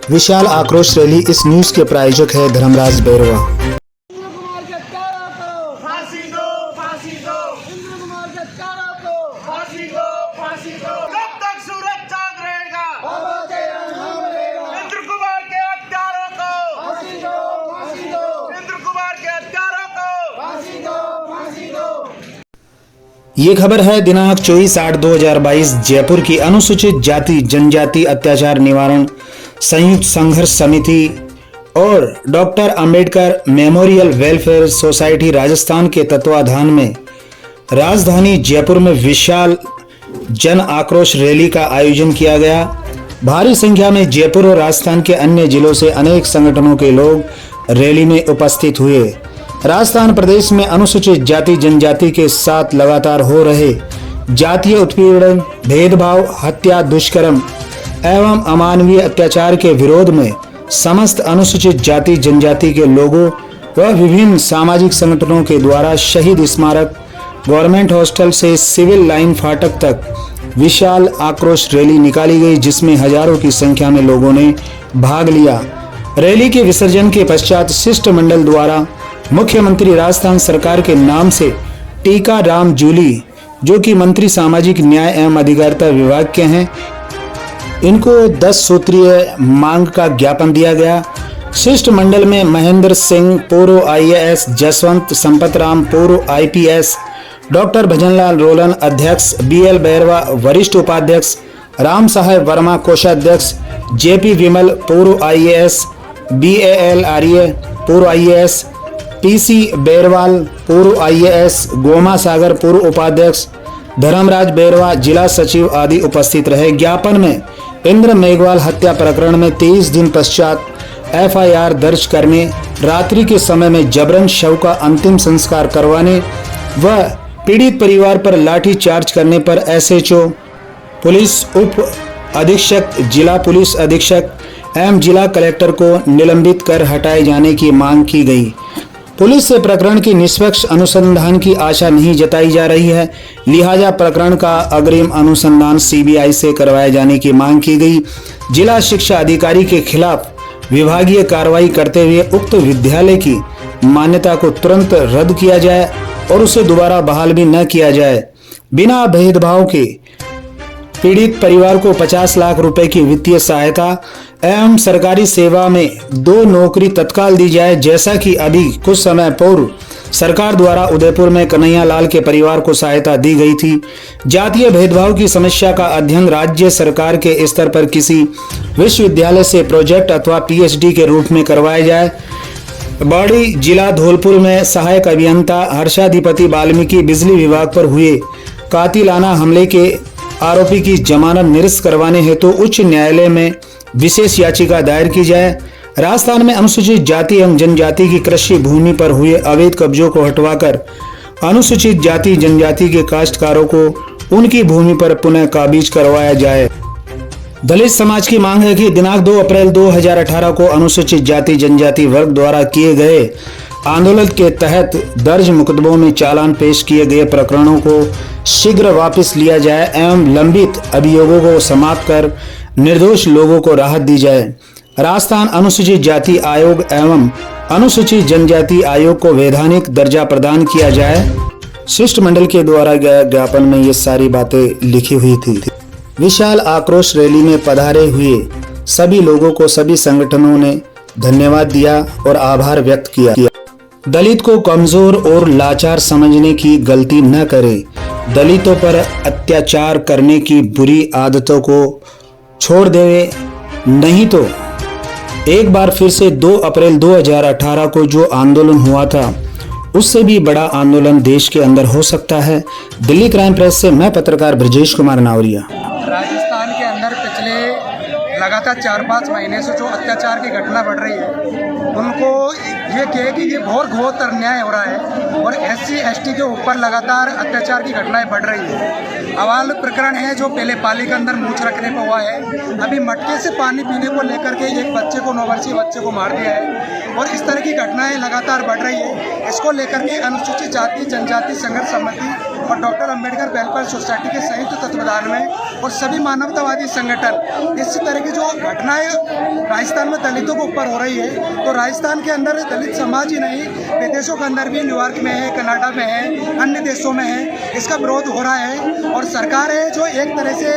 विशाल आक्रोश रैली। इस न्यूज के प्रायोजक है धर्मराज बैरवा। फांसी दो, फांसी दो, इंद्र कुमार के हत्यारों को फांसी दो, फांसी दो। कब तक सूरज चांद रहेगा? इंद्र कुमार के हत्यारों को फांसी दो, फांसी दो, इंद्र कुमार के हत्यारों को फांसी दो, फांसी दो। ये खबर है दिनांक 24/8/2022 जयपुर की अनुसूचित जाति जनजाति अत्याचार निवारण संयुक्त संघर्ष समिति और doctor Ambedkar memorial welfare society Rajasthan के तत्वाधान में राजधानी जयपुर में विशाल जन आक्रोश रैली का आयोजन किया गया। भारी संख्या में जयपुर और राजस्थान के अन्य जिलों से अनेक संगठनों के लोग रैली में उपस्थित हुए। राजस्थान प्रदेश में अनुसूचित जाति जनजाति के साथ लगातार हो रहे जातीय उत्पीड़न, भेदभाव, हत्या, दुष्कर्म एवं अमानवीय अत्याचार के विरोध में समस्त अनुसूचित जाति जनजाति के लोगों व विभिन्न सामाजिक संगठनों के द्वारा शहीद स्मारक, गवर्नमेंट हॉस्टल से सिविल लाइन फाटक तक विशाल आक्रोश रैली निकाली गई, जिसमें हजारों की संख्या में लोगों ने भाग लिया। रैली के विसर्जन के पश्चात शिष्टमंडल द्वारा मुख्यमंत्री राजस्थान सरकार के नाम से टीका राम जूली, जो कि मंत्री सामाजिक न्याय एवं अधिकारिता विभाग के हैं, इनको 10 सूत्रीय मांग का ज्ञापन दिया गया। शिष्टमंडल में महेंद्र सिंह पूर्व IAS, जसवंत संपतराम पूर्व IPS, डॉक्टर भजनलाल रोलन अध्यक्ष, BL बैरवा वरिष्ठ उपाध्यक्ष, राम साहेब वर्मा कोषाध्यक्ष, JP विमल पूर्व IAS, BAL आर्य पूर्व IAS, PC बैरवाल पूर्व IAS, गोमा सागर पूर्व उपाध्यक्ष, धर्मराज बैरवा जिला सचिव आदि उपस्थित रहे। ज्ञापन में इंद्र मेघवाल हत्या प्रकरण में 23 दिन पश्चात FIR दर्ज करने, रात्रि के समय में जबरन शव का अंतिम संस्कार करवाने व पीड़ित परिवार पर लाठी चार्ज करने पर SHO, पुलिस उप अधीक्षक, जिला पुलिस अधीक्षक एवं जिला कलेक्टर को निलंबित कर हटाए जाने की मांग की गई। पुलिस से प्रकरण की निष्पक्ष अनुसंधान की आशा नहीं जताई जा रही है, लिहाजा प्रकरण का अग्रिम अनुसंधान CBI से करवाए जाने की मांग की गई। जिला शिक्षा अधिकारी के खिलाफ विभागीय कार्रवाई करते हुए उक्त विद्यालय की मान्यता को तुरंत रद्द किया जाए और उसे दोबारा बहाल भी न किया जाए। बिना भेदभाव के पीड़ित परिवार को 50 लाख रुपए की वित्तीय सहायता एवं सरकारी सेवा में 2 नौकरी तत्काल दी जाए, जैसा कि अभी कुछ समय पूर्व सरकार द्वारा उदयपुर में कन्हैया लाल के परिवार को सहायता दी गई थी। जातीय भेदभाव की समस्या का अध्ययन राज्य सरकार के स्तर पर किसी विश्वविद्यालय से प्रोजेक्ट अथवा PhD के रूप में करवाया जाए। बाड़ी जिला धौलपुर में सहायक अभियंता हर्षाधिपति वाल्मीकि बिजली विभाग पर हुए कातिलाना हमले के आरोपी की जमानत निरस्त करवाने हेतु उच्च न्यायालय में विशेष याचिका दायर की जाए। राजस्थान में अनुसूचित जाति एवं जनजाति की कृषि भूमि पर हुए अवैध कब्जों को हटवाकर अनुसूचित जाति जनजाति के काश्तकारों को उनकी भूमि पर पुनः काबिज करवाया जाए। दलित समाज की मांग है कि दिनांक 2 अप्रैल 2018 को अनुसूचित जाति जनजाति वर्ग द्वारा किए गए आंदोलन के तहत दर्ज मुकदमों में चालान पेश किए गए प्रकरणों को शीघ्र वापस लिया जाए एवं लंबित अभियोगों को समाप्त कर निर्दोष लोगों को राहत दी जाए। राजस्थान अनुसूचित जाति आयोग एवं अनुसूचित जनजाति आयोग को वैधानिक दर्जा प्रदान किया जाए। शिष्टमंडल के द्वारा ज्ञापन में ये सारी बातें लिखी हुई थी। विशाल आक्रोश रैली में पधारे हुए सभी लोगों को सभी संगठनों ने धन्यवाद दिया और आभार व्यक्त किया। दलित को कमजोर और लाचार समझने की गलती न करें। दलितों पर अत्याचार करने की बुरी आदतों को छोड़ देवे, नहीं तो एक बार फिर से 2 अप्रैल 2018 को जो आंदोलन हुआ था उससे भी बड़ा आंदोलन देश के अंदर हो सकता है। दिल्ली क्राइम प्रेस से मैं पत्रकार ब्रजेश कुमार नावरिया। राजस्थान के अंदर पिछले लगातार 4-5 महीने से जो अत्याचार की घटना बढ़ रही है, उनको ये कहे कि ये बहुत घोर अन्याय हो रहा है और SC ST के ऊपर लगातार अत्याचार की घटनाएं बढ़ रही है। अवाल प्रकरण है जो पहले पाली के अंदर मूंछ रखने पर हुआ है, अभी मटके से पानी पीने को लेकर के एक बच्चे को 9 वर्षीय बच्चे को मार दिया है और इस तरह की घटनाएं लगातार बढ़ रही है। इसको लेकर के अनुसूचित जाति जनजाति संघर्ष समिति और डॉक्टर अंबेडकर वेलफेयर सोसाइटी के संयुक्त तत्वाधान में और सभी मानवतावादी संगठन इसी तरह की जो घटनाएं राजस्थान में दलितों के ऊपर हो रही है, तो राजस्थान के अंदर दलित समाज ही नहीं, विदेशों के अंदर भी, न्यूयॉर्क में है, कनाडा में है, अन्य देशों में है, इसका विरोध हो रहा है। और सरकार है जो एक तरह से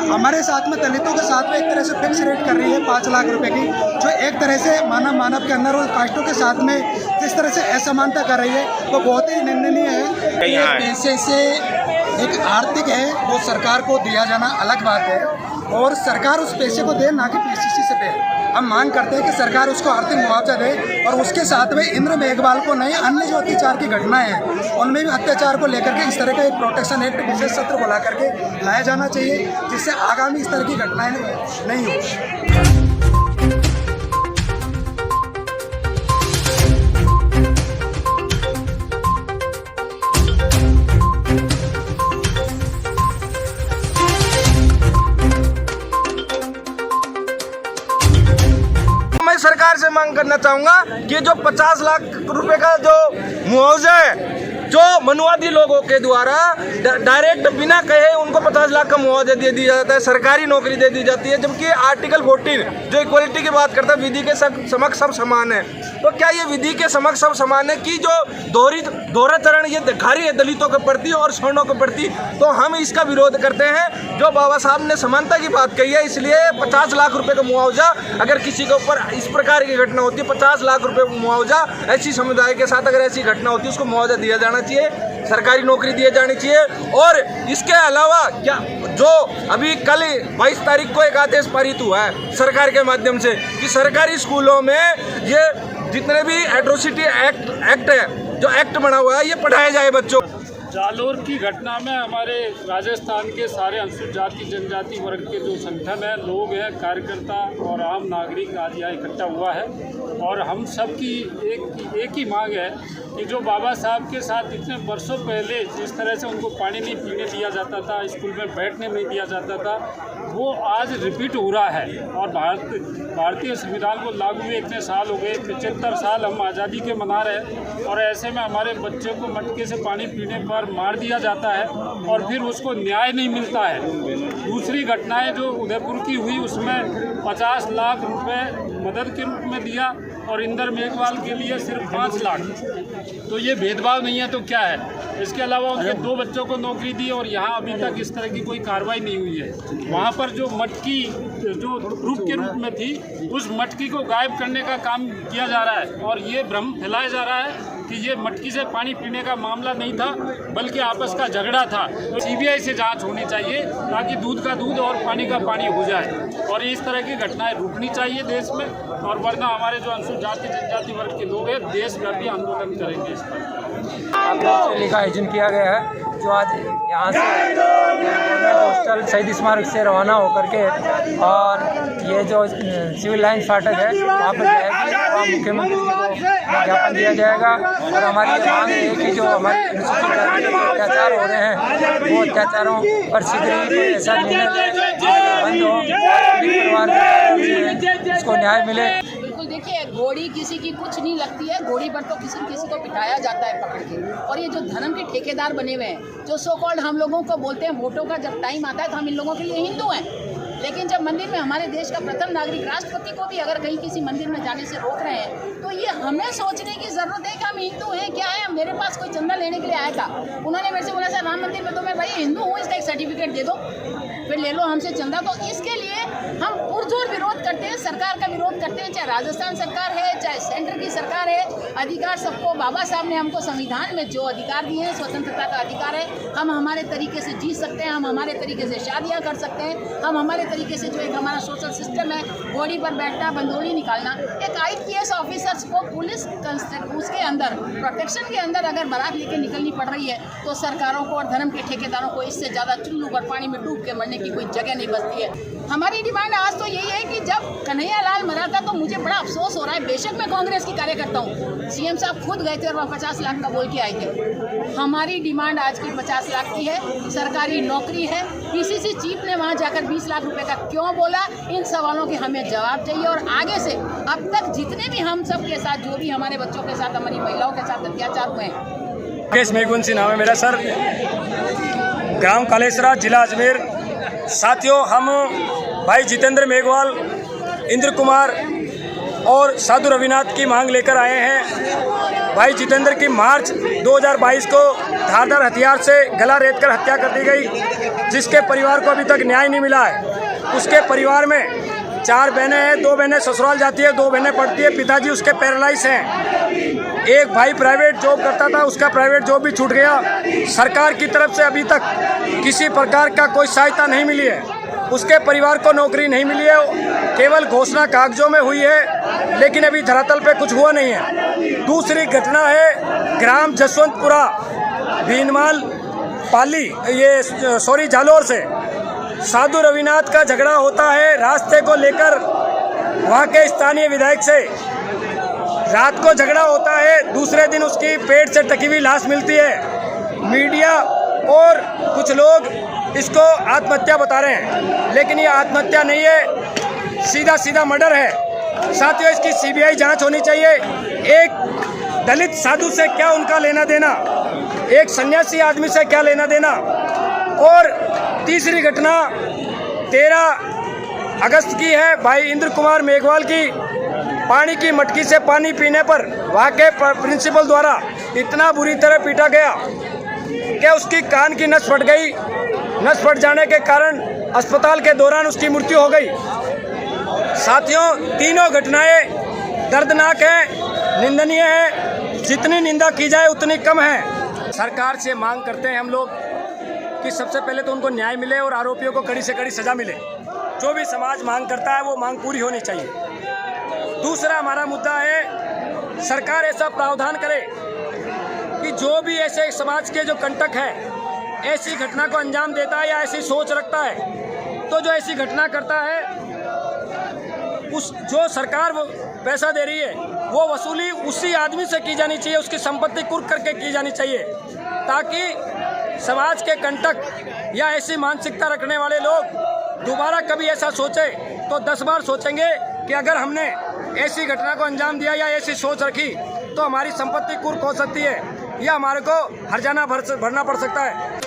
हमारे साथ में, दलितों के साथ में एक तरह से फिक्स रेट कर रही है 5 लाख रुपए की, जो एक तरह से मानव के अंदर और कास्टों के साथ में जिस तरह से असमानता कर रही है वो बहुत ही निंदनीय है। ये पैसे से एक आर्थिक है वो सरकार को दिया जाना अलग बात है, और सरकार उस पैसे को दे, ना कि पीसीसी से दे। हम मांग करते हैं कि सरकार उसको आर्थिक मुआवजा दे, और उसके साथ में इंद्र मेघवाल को नहीं, अन्य जो अत्याचार की घटनाएं हैं उनमें भी अत्याचार को लेकर के इस तरह का एक प्रोटेक्शन एक्ट विशेष सत्र बुला करके लाया जाना चाहिए, जिससे आगामी इस तरह की घटनाएं नहीं हो। मैं सरकार से मांग करना चाहूंगा कि जो 50 लाख रुपए का जो मुआवजा है, जो मनुवादी लोगों के द्वारा डायरेक्ट बिना कहे उनको 50 लाख का मुआवजा दे दिया जाता है, सरकारी नौकरी दे दी जाती है, जबकि आर्टिकल 14 जो इक्वलिटी की बात करता है, विधि के समक्ष सब समान है। तो क्या ये विधि के समक्ष सब समान है कि जो दोहराचरण ये दिखा रही है दलितों के प्रति और सवर्णों के प्रति, तो हम इसका विरोध करते हैं। जो बाबा साहब ने समानता की बात कही है, इसलिए 50 लाख रुपए का मुआवजा, अगर किसी के ऊपर इस प्रकार की घटना होती है, 50 लाख रुपए मुआवजा ऐसी समुदाय के साथ अगर ऐसी घटना होती है उसको मुआवजा दिया जाना चाहिए, सरकारी नौकरी दिए जानी चाहिए। और इसके अलावा क्या जो अभी कल 22 तारीख को एक आदेश पारित हुआ है सरकार के माध्यम से कि सरकारी स्कूलों में ये जितने भी एट्रोसिटी एक्ट है, जो एक्ट बना हुआ है, ये पढ़ाया जाए बच्चों। जालोर की घटना में हमारे राजस्थान के सारे अनुसूचित जाति जनजाति वर्ग के जो संगठन है, लोग हैं, कार्यकर्ता और आम नागरिक आज यहाँ इकट्ठा हुआ है। और हम सब की एक ही मांग है कि जो बाबा साहब के साथ इतने वर्षों पहले जिस तरह से उनको पानी नहीं पीने दिया जाता था, स्कूल में बैठने नहीं दिया जाता था, वो आज रिपीट हो रहा है। और भारतीय संविधान को लागू हुए इतने साल हो गए, 75 साल हम आज़ादी के मना रहे हैं, और ऐसे में हमारे बच्चे को मटके से पानी पीने पर मार दिया जाता है और फिर उसको न्याय नहीं मिलता है। दूसरी घटनाएं जो उदयपुर की हुई उसमें 50 लाख रुपए मदद के रूप में दिया और इंदर मेघवाल के लिए सिर्फ 5 लाख। तो ये भेदभाव नहीं है तो क्या है? इसके अलावा उनके 2 बच्चों को नौकरी दी और यहाँ अभी तक इस तरह की कोई कार्रवाई नहीं हुई है। वहाँ पर जो मटकी जो प्रूफ के रूप में थी, उस मटकी को गायब करने का काम किया जा रहा है और ये भ्रम फैलाया जा रहा है कि ये मटकी से पानी पीने का मामला नहीं था, बल्कि आपस का झगड़ा था। तो सीबीआई से जांच होनी चाहिए ताकि दूध का दूध और पानी का पानी हो जाए, और इस तरह की घटनाएं रुकनी चाहिए देश में। और वरना हमारे जो अनुसूचित जाति जनजाति वर्ग के लोग हैं देशव्यापी आंदोलन करेंगे इस पर। रैली का आयोजन किया गया है, जो आज यहाँ से गवर्नमेंट हॉस्टल शहीद स्मारक से रवाना होकर के और ये जो सिविल लाइन फाटक है वहाँ पर जाएगी, वहाँ मुख्यमंत्री जी को ज्ञापन दिया जाएगा। और हमारी मांग है कि जो हमारे अनुसूचित जाति पर अत्याचार हो रहे हैं, वो अत्याचारों पर शीघ्र ही कोई ऐसा निर्णय बंद हो, परिवार उसको न्याय मिले। बिल्कुल, देखिए घोड़ी किसी की कुछ नहीं लगती है, घोड़ी पर तो किसी को बिठाया जाता है पकड़ के। और ये जो धर्म के ठेकेदार बने हुए हैं, जो सो कॉल्ड हम लोगों को बोलते हैं वोटों का जब टाइम आता है तो हम इन लोगों के लिए हिंदू हैं, लेकिन जब मंदिर में हमारे देश का प्रथम नागरिक राष्ट्रपति को भी अगर कहीं किसी मंदिर में जाने से रोक रहे हैं, तो ये हमें सोचने की ज़रूरत है कि हम हिंदू हैं क्या है। मेरे पास कोई चंदा लेने के लिए आया था, उन्होंने मेरे से बोला सर राम मंदिर में तो मैं भाई हिंदू हूँ, इसका एक सर्टिफिकेट दे दो, फिर ले लो हमसे चंदा। तो इसके लिए हम पुरजोर विरोध करते हैं, सरकार का विरोध करते हैं, चाहे राजस्थान सरकार है चाहे सेंटर की सरकार है। अधिकार सबको, बाबा साहब ने हमको संविधान में जो अधिकार दिए हैं, स्वतंत्रता का अधिकार है, हम हमारे तरीके से जी सकते हैं, हम हमारे तरीके से शादियाँ कर सकते हैं, हम हमारे तरीके से जो एक हमारा सोशल सिस्टम है, घोड़ी पर बैठना, बंदूरी निकालना। एक IPS ऑफिसर्स को पुलिस उसके अंदर प्रोटेक्शन के अंदर अगर बारात लेके निकलनी पड़ रही है, तो सरकारों को और धर्म के ठेकेदारों को इससे ज़्यादा चुल्लू पर पानी में डूब के मरने की कोई जगह नहीं बचती है। हमारी डिमांड आज तो यही है कि जब कन्हैया लाल मरा था तो मुझे बड़ा अफसोस हो रहा है, बेशक मैं कांग्रेस की कार्यकर्ता हूँ, CM साहब खुद गए थे और वह 50 लाख का बोल के आए थे। हमारी डिमांड आज की 50 लाख की है, सरकारी नौकरी है। PCC चीफ ने वहाँ जाकर 20 लाख रुपए का क्यों बोला, इन सवालों के हमें जवाब चाहिए। और आगे से अब तक जितने भी हम सब के साथ, जो भी हमारे बच्चों के साथ, हमारी महिलाओं के साथ अत्याचार हुए हैं, मुकेश मेघुन सिंह नाम है मेरा। सर ग्राम कालेसरा, जिला अजमेर। साथियों, हम भाई जितेंद्र मेघवाल, इंद्र कुमार और साधु रविनाथ की मांग लेकर आए हैं। भाई जितेंद्र की मार्च 2022 को धारदार हथियार से गला रेतकर हत्या कर दी गई, जिसके परिवार को अभी तक न्याय नहीं मिला है। उसके परिवार में 4 बहनें हैं, 2 बहनें ससुराल जाती है, 2 बहनें पढ़ती है। पिताजी उसके पैरालाइज हैं। एक भाई प्राइवेट जॉब करता था, उसका प्राइवेट जॉब भी छूट गया। सरकार की तरफ से अभी तक किसी प्रकार का कोई सहायता नहीं मिली है। उसके परिवार को नौकरी नहीं मिली है, केवल घोषणा कागजों में हुई है, लेकिन अभी धरातल पे कुछ हुआ नहीं है। दूसरी घटना है ग्राम जसवंतपुरा, भीनमाल पाली, जालोर से साधु रविनाथ का झगड़ा होता है रास्ते को लेकर। वहाँ के स्थानीय विधायक से रात को झगड़ा होता है, दूसरे दिन उसकी पेट से टकी हुई लाश मिलती है। मीडिया और कुछ लोग इसको आत्महत्या बता रहे हैं, लेकिन ये आत्महत्या नहीं है, सीधा सीधा मर्डर है। साथियों, इसकी सीबीआई जांच होनी चाहिए। एक दलित साधु से क्या उनका लेना देना, एक सन्यासी आदमी से क्या लेना देना। और तीसरी घटना 13 अगस्त की है, भाई इंद्र कुमार मेघवाल की पानी की मटकी से पानी पीने पर वहाँ के प्रिंसिपल द्वारा इतना बुरी तरह पीटा गया कि उसकी कान की नस फट गई। नस फट जाने के कारण अस्पताल के दौरान उसकी मृत्यु हो गई। साथियों, तीनों घटनाएं दर्दनाक हैं, निंदनीय हैं। जितनी निंदा की जाए उतनी कम है। सरकार से मांग करते हैं हम लोग कि सबसे पहले तो उनको न्याय मिले और आरोपियों को कड़ी से कड़ी सजा मिले। जो भी समाज मांग करता है वो मांग पूरी होनी चाहिए। दूसरा हमारा मुद्दा है, सरकार ऐसा प्रावधान करे कि जो भी ऐसे समाज के जो कंटक है, ऐसी घटना को अंजाम देता है या ऐसी सोच रखता है, तो जो ऐसी घटना करता है उस जो सरकार वो पैसा दे रही है वो वसूली उसी आदमी से की जानी चाहिए, उसकी संपत्ति कुर्क करके की जानी चाहिए, ताकि समाज के कंटक या ऐसी मानसिकता रखने वाले लोग दोबारा कभी ऐसा सोचे तो 10 बार सोचेंगे कि अगर हमने ऐसी घटना को अंजाम दिया या ऐसी सोच रखी तो हमारी संपत्ति कुर्क हो सकती है या हमारे को हर्जाना भरना पड़ सकता है।